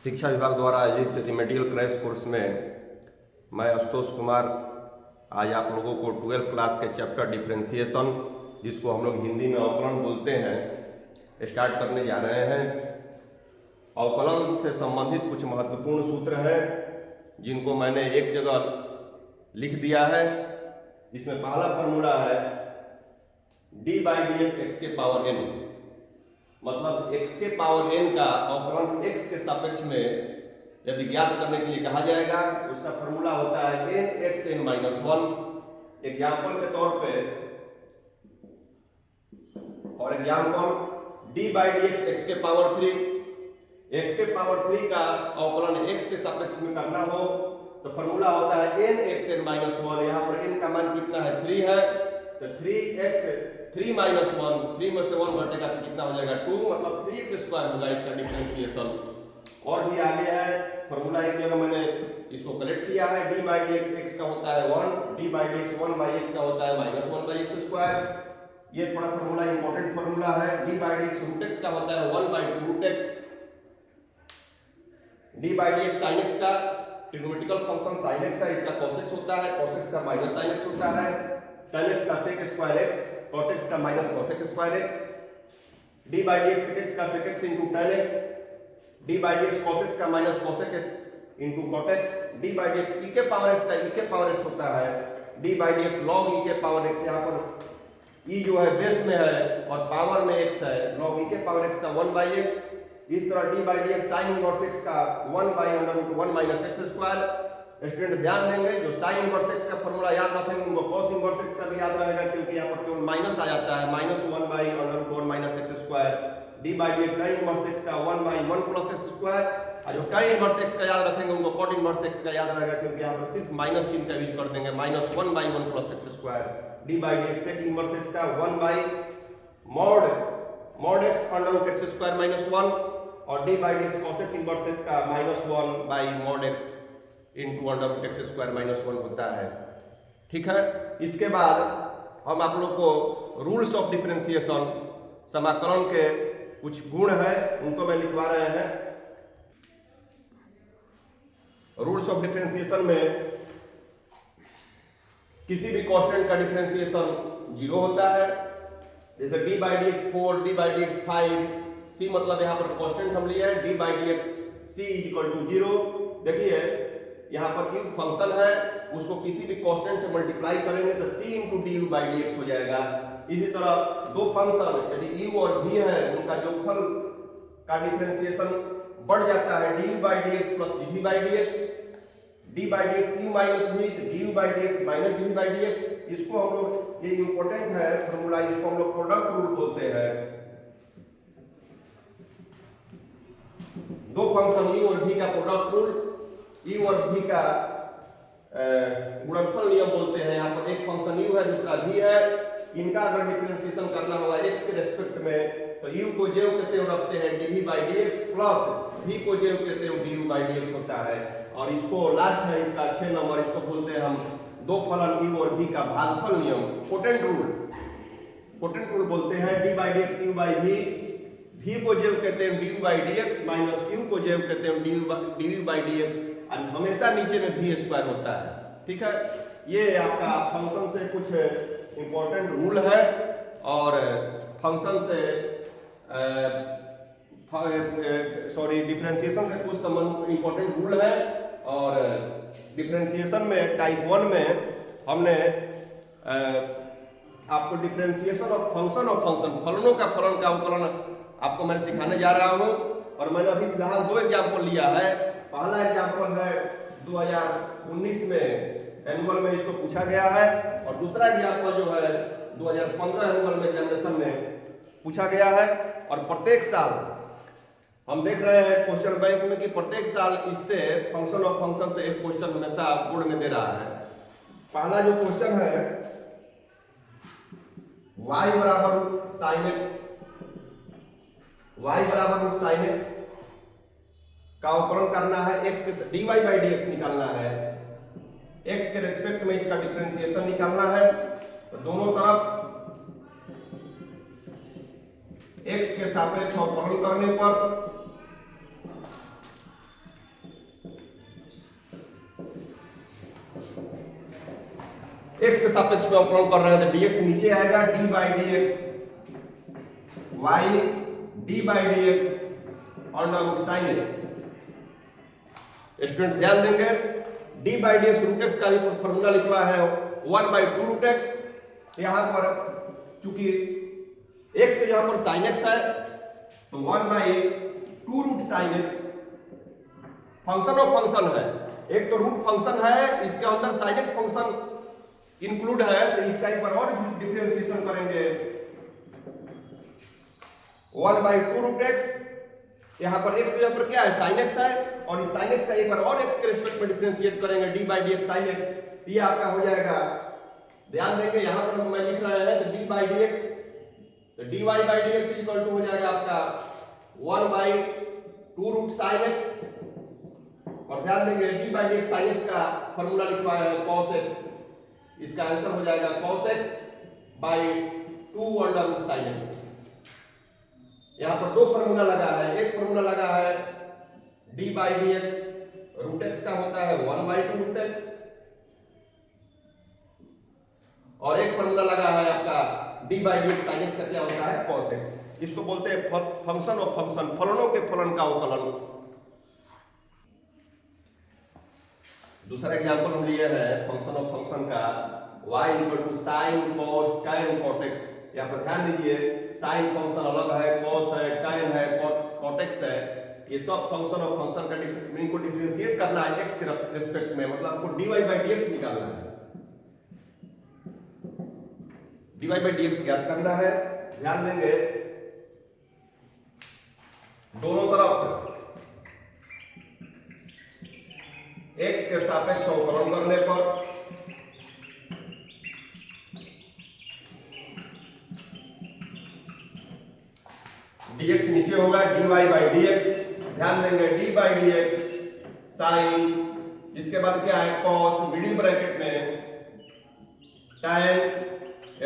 शिक्षा विभाग द्वारा आयोजित रिमेडियल क्रैश कोर्स में मैं आशुतोष कुमार आज आप लोगों को 12th क्लास के चैप्टर डिफरेंशिएशन, जिसको हम लोग हिंदी में अवकलन बोलते हैं, स्टार्ट करने जा रहे हैं। अवकलन से संबंधित कुछ महत्वपूर्ण सूत्र हैं जिनको मैंने एक जगह लिख दिया है। इसमें पहला फॉर्मूला है d/dx x के पावर n, मतलब x के पावर n का अवकलन x के सापेक्ष में यदि ज्ञात करने के लिए कहा जाएगा, उसका फॉर्मूला होता है n(x(n-1)। एग्जाम्पल के तौर पे और एग्जाम्पल d/dx x के पावर 3, x के पावर 3 का अवकलन x के सापेक्ष में करना हो तो फॉर्मूला होता है n(x(n-1)। यहाँ पर n का मान कितना है, 3 है, तो 3 माइनस 1, 3 में से 1 घटेगा तो कितना हो जाएगा, 2, मतलब 3x² होगा इसका डिफरेंशिएशन। और भी आगे है फॉर्मूला, एक जगह मैंने इसको कलेक्ट किया है। d/dx x का होता है 1, d/dx 1/x का होता है -1/x²। ये थोड़ा फॉर्मूला इंपॉर्टेंट फॉर्मूला है। d/dx √x का होता है 1/2√x। d/dx sin x का ट्रिग्नोमेट्रिकल फंक्शन sin x है, इसका cos x होता है, cos x का -sin x होता है, tan x का sec²x, cot x का -cos x²x, d/dx sec x का sec x into tan x, d/dx cos x का -cos x into cot x, d/dx e के पावर x का e के पावर x होता है, d/dx log e के power x। यहाँ पर e जो है बेस में है और पावर में x है, log e के पावर x का 1/x। इस तरह d/dx sin इनवर्स x का 1/√1 - x²। स्टूडेंट ध्यान देंगे, जो sin इनवर्स x का फॉर्मूला याद रखेंगे उनको cos इनवर्स x का भी याद रहेगा, क्योंकि यहाँ पर केवल माइनस आ जाता है, -1/√1 - x²। d/dx tan inverse x का 1/1 + x²। और जो tan इनवर्स x का याद रखेंगे उनको cot इनवर्स x का याद रहेगा, क्योंकि यहाँ पर सिर्फ माइनस चिन्ह का यूज कर देंगे, -1/1 + x²। d/dx sec inverse x का 1/mod x √x² - 1, और d/dx cosec इनवर्स x का -1/mod x × √x² - 1 होता है। ठीक है, इसके बाद हम आप लोग को रूल्स ऑफ डिफरेंशिएशन, समाकलन के कुछ गुण है उनको मैं लिखवा रहे हैं। रूल्स ऑफ डिफरेंशिएशन में किसी भी कांस्टेंट का डिफरेंशिएशन 0 होता है, जैसे d/dx 4, d/dx 5, c मतलब यहाँ पर कांस्टेंट हम लिए हैं, d/dx c = 0। देखिए यहाँ पर क्यूब फंक्शन है, उसको किसी भी कांस्टेंट से मल्टीप्लाई करेंगे तो c × du/dx हो जाएगा। इसी तरह दो फंक्शन यदि u और v है, उनका जोगफल का डिफरेंशिएशन बढ़ जाता है du/dx + dv/dx, d/dx u - v, du/dx - dv/dx। इसको हम लोग, ये इंपॉर्टेंट है फॉर्मूला, इसको हम लोग प्रोडक्ट रूल बोलते हैं। दो फंक्शन u और v का प्रोडक्ट रूल, u और v का गुणनफल नियम बोलते हैं। यहाँ पर एक फंक्शन u है, दूसरा v है, इनका अगर डिफरेंशिएशन करना होगा x के रेस्पेक्ट में तो u को ज्यों के त्यों रखते हैं dv/dx प्लस v को ज्यों के त्यों du/dx होता है। और इसको लास्ट है इसका 6 नंबर, इसको बोलते हैं हम दो फलन u और v का भागफल नियम, पोटेंट रूल बोलते हैं। d/dx u/v, v को ज्यों कहते हैं du/dx माइनस q को ज्यों कहते हैं dv/dx, और हमेशा नीचे में v² होता है। ठीक है, ये आपका फंक्शन से कुछ इंपॉर्टेंट रूल है और फंक्शन से डिफरेंशिएशन से कुछ संबंध इंपॉर्टेंट रूल है। और डिफरेंशिएशन में टाइप 1 में हमने आपको डिफरेंशिएशन ऑफ फंक्शन, फलनों का फलन का अवकलन आपको मैं सिखाने जा रहा हूं। और मैंने अभी फिलहाल दो एग्जाम्पल लिया है। पहला एग्जाम्पल है 2019 में एनुअल में इसको पूछा गया है, और दूसरा एग्जाम्पल जो है 2015 एनुअल में एग्जामिनेशन में पूछा गया है। और प्रत्येक साल हम देख रहे हैं क्वेश्चन बैंक में कि प्रत्येक साल इससे फंक्शन ऑफ फंक्शन से एक क्वेश्चन हमेशा बोर्ड में दे रहा है। पहला जो क्वेश्चन है y = sin x का अवकलन करना है, x के dy/dx निकालना है, x के रेस्पेक्ट में इसका डिफरेंशिएशन निकालना है। तो दोनों तरफ x के सापेक्ष अवकलन करने पर x के सापेक्ष में अवकलन कर रहे हैं तो dx नीचे आएगा, d by dx y d by dx under root sin x। Student ध्यान देंगे, d by dx root x का भी फॉर्मूला लिखवा है 1 by 2 रूट x। यहां पर चूंकि x के यहां पर sin x है तो 1 by 2 root sin x function of function है, एक तो रूट फंक्शन है, इसके अंदर sin x फंक्शन इंक्लूड है, तो इसका एक बार और डिफरेंशिएशन करेंगे 1 by 2 रूट x। यहां पर x के जगह पर क्या है, sin x है, और इस sin x का एक बार और x के रिस्पेक्ट में डिफरेंशिएट करेंगे d by dx sin x, ये आपका हो जाएगा। ध्यान देंगे यहां पर मैं लिख रहा है तो d by dx, तो dy by dx equal to हो जाएगा आपका 1 by 2 रूट sin x, और ध्यान देंगे d by dx sin x का फॉर्मूला लिखवाया है cos x, इसका आंसर हो जाएगा cos x by 2 under root sin x। यहां पर दो फॉर्मूला लगा है, एक फॉर्मूला लगा है d by dx root x का होता है 1 by 2 रूट x, और एक फॉर्मूला लगा है आपका d by dx sin x का क्या होता है cos x। इसको बोलते हैं फंक्शन ऑफ फंक्शन, फलनों के फलन का अवकलन। दूसरा एग्जांपल हम लिए हैं फंक्शन ऑफ फंक्शन का y equal to sine cos tan cot x। यहाँ पर ध्यान दीजिए साइन फंक्शन अलग है, cos है, tan है, cot x है, ये सब फंक्शन ऑफ फंक्शन का मीनिंग को डिफरेंशिएट करना है x के रिस्पेक्ट में, मतलब आपको dy by dx निकालना है, dy by dx ज्ञात करना है। ध्यान देंगे दोनों तरफ x के सापेक्ष अवकलन करने पर dx नीचे होगा dy by dx। ध्यान देंगे d by dx sin, इसके बाद क्या है cos, मिडिल ब्रैकेट में tan,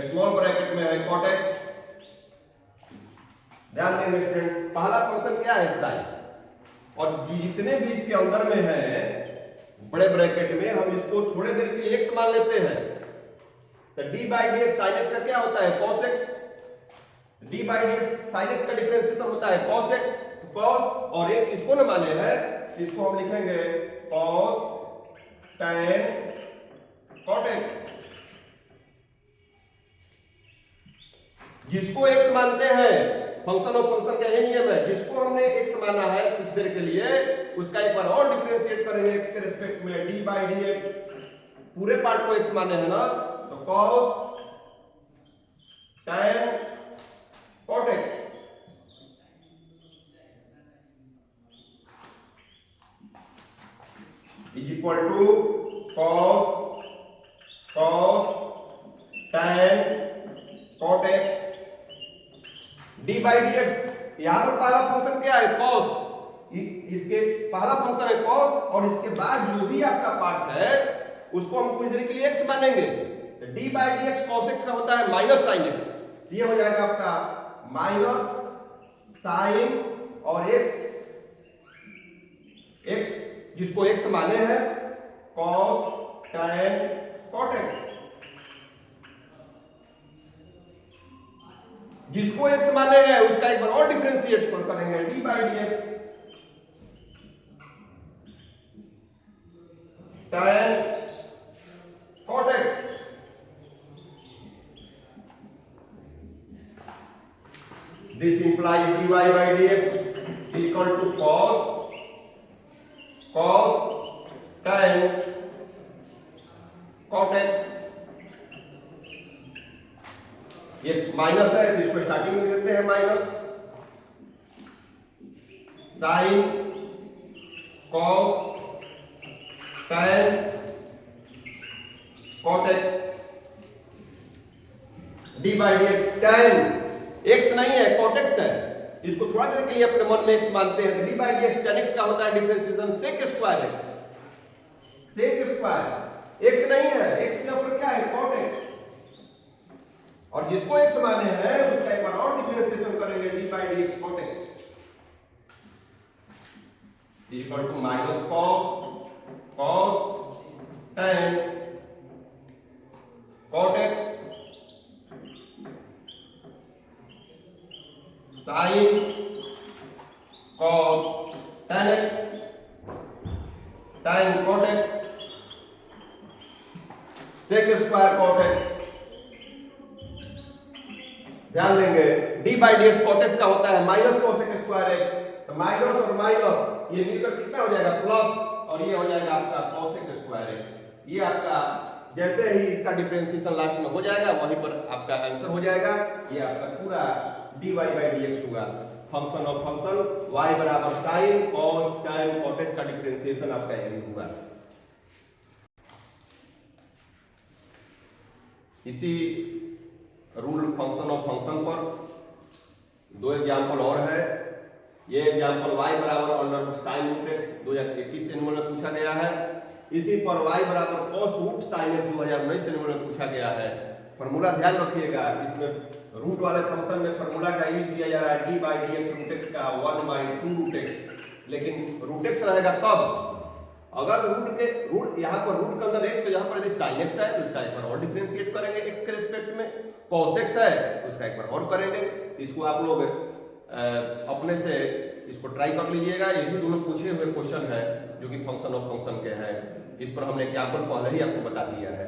स्मॉल ब्रैकेट में है cot x। ध्यान देंगे स्टूडेंट, पहला फंक्शन क्या है sin, और जितने भी इसके अंदर में है बड़े ब्रैकेट में हम इसको थोड़े देर के लिए x मान लेते हैं, तो d by dx sin x का क्या होता है cos x, d by dx sin x का डिफरेंशिएशन होता है cos x, cos और x इसको न माने हैं, इसको हम लिखेंगे cos tan cot x। जिसको x मानते हैं, फंक्शन ऑफ फंक्शन का यही नियम है, जिसको हमने x माना है कुछ देर के लिए उसका एक बार और डिफरेंशिएट करेंगे x के रिस्पेक्ट में d by dx। पूरे पार्ट को x माने हैं ना, तो cos tan cot x is equal to cos tan cot x d by dx। यहां पर पहला फंक्शन क्या है cos, इसके पहला फंक्शन है cos, और इसके बाद जो भी आपका पार्ट है उसको हम कुछ देर के लिए x मानेंगे, तो d by dx cos x का होता है माइनस sin x, ये हो जाएगा आपका माइनस sin और x जिसको x माने हैं cos tan cot x, जिसको x माने हैं उसका एक बार और डिफरेंशिएशन करेंगे d by dx tan cot x। This implies dy by dx equal to cos tan cot x। ये माइनस है तो इसको स्टार्टिंग में देते हैं minus, sin cos tan cot x d by dx। tan x नहीं है cot x है, इसको थोड़ा देर के लिए अपने मन में x मानते हैं, तो d by dx tan x का होता है differentiation sec square x, sec square x नहीं है, x के ऊपर क्या है cot x, और जिसको x माने हैं उसका एक बार और डिफरेंशिएशन करेंगे d by dx cot x equal to minus cos tan cot x sin cos tan x tan cot x sec square cot x। ध्यान देंगे d by D X cot X का होता है माइनस कोसेक स्क्वायर एक्स, तो minus और minus ये मिलकर कितना हो जाएगा प्लस, और ये हो जाएगा आपका कोसेक स्क्वायर एक्स। ये आपका जैसे ही इसका डिफरेंशिएशन लास्ट में हो जाएगा वहीं पर आपका आंसर हो जाएगा। ये आपका पूरा dy बाई डी एक्स होगा। फंक्शन ऑफ फंक्शन y बराबर sine cos tan cot X का डिफरेंशिएशन आपका यही होगा। इसी रूल फंक्शन ऑफ फंक्शन पर दो एग्जाम्पल और है। ये एग्जाम्पल y बराबर under root sine root X 2021 annual में पूछा गया है। इसी पर y बराबर cos root sine X 2019 annual में पूछा गया है। फॉर्मूला ध्यान रखिएगा, इसमें रूट वाले फंक्शन में फॉर्मूला का यूज किया जा रहा है d by D X root X का 1 बाई 2 रूट एक्स, लेकिन रूट एक्स रहेगा तब अगर रूट यहाँ पर रूट के अंदर x तो यहाँ पर यदि sin x है तो इसका एक बार और डिफरेंशिएट करेंगे x के रिस्पेक्ट में, cos x है तो इसका एक बार और करेंगे। इसको आप लोग अपने से इसको ट्राई कर लीजिएगा। ये भी दोनों पूछे हुए क्वेश्चन है जो कि फंक्शन ऑफ फंक्शन के हैं। इस पर हमने एग्जाम्पल पहले ही आपको बता दिया है।